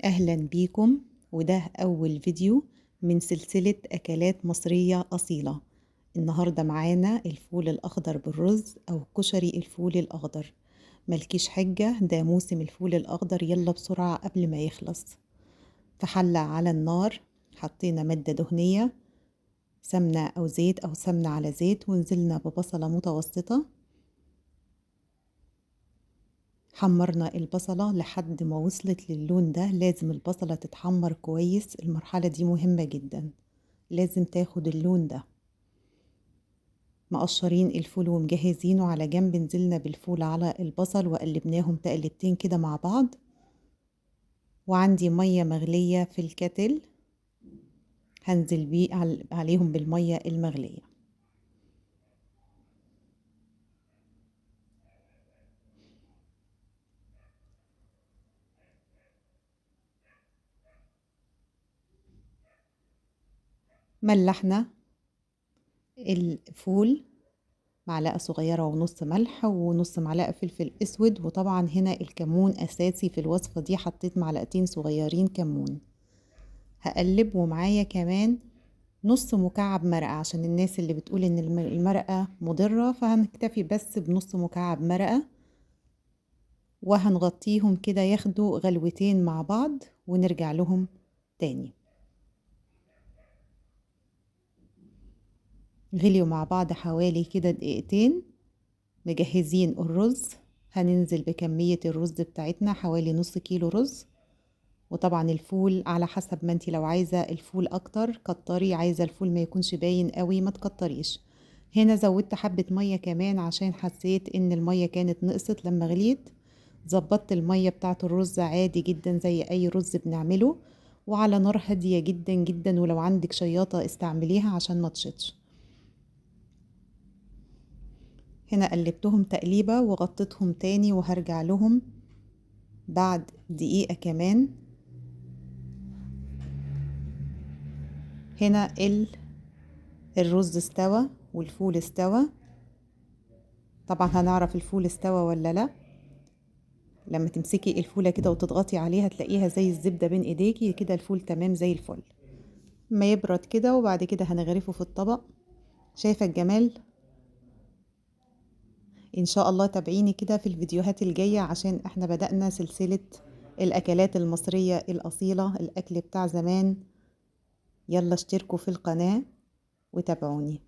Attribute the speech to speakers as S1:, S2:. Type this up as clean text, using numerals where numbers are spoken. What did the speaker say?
S1: أهلا بيكم. وده أول فيديو من سلسلة أكلات مصرية أصيلة. النهاردة معانا الفول الأخضر بالرز أو كشري الفول الأخضر. ملكيش حجة، ده موسم الفول الأخضر، يلا بسرعة قبل ما يخلص. في حلة على النار حطينا مادة دهنية، سمنة أو زيت أو سمنة على زيت، ونزلنا ببصلة متوسطة. حمرنا البصلة لحد ما وصلت للون ده. لازم البصلة تتحمر كويس، المرحلة دي مهمة جدا، لازم تاخد اللون ده. مقشرين الفول ومجهزينه على جنب، نزلنا بالفول على البصل وقلبناهم تقلبتين كده مع بعض. وعندي مية مغلية في الكتل، هنزل بيه عليهم بالمية المغلية. ملحنا الفول معلقة صغيرة ونص ملح ونص معلقة فلفل اسود، وطبعا هنا الكمون اساسي في الوصفة دي، حطيت معلقتين صغيرين كمون. هقلب، ومعايا كمان نص مكعب مرقة عشان الناس اللي بتقول ان المرقة مضرة، فهنكتفي بس بنص مكعب مرقة. وهنغطيهم كده ياخدوا غلوتين مع بعض ونرجع لهم تاني. غليوا مع بعض حوالي كده دقيقتين. مجهزين الرز، هننزل بكمية الرز بتاعتنا حوالي نص كيلو رز. وطبعا الفول على حسب ما انتي، لو عايزة الفول اكتر كتري، عايزة الفول ما يكونش باين قوي ما تكتريش. هنا زودت حبة مية كمان عشان حسيت ان المية كانت نقصت لما غليت. ظبطت المية بتاعت الرز عادي جدا زي اي رز بنعمله، وعلى نار هادية جدا جدا، ولو عندك شياطة استعمليها عشان ما تشطش. هنا قلبتهم تقليبة وغطيتهم تاني، وهرجع لهم بعد دقيقة كمان. هنا الرز استوى والفول استوى. طبعا هنعرف الفول استوى ولا لا لما تمسكي الفولة كده وتضغطي عليها، تلاقيها زي الزبدة بين ايديكي كده، الفول تمام زي الفل. ما يبرد كده وبعد كده هنغرفه في الطبق. شايفة الجمال؟ ان شاء الله تابعيني كده في الفيديوهات الجاية، عشان احنا بدأنا سلسلة الاكلات المصرية الاصيلة، الاكل بتاع زمان. يلا اشتركوا في القناة وتابعوني.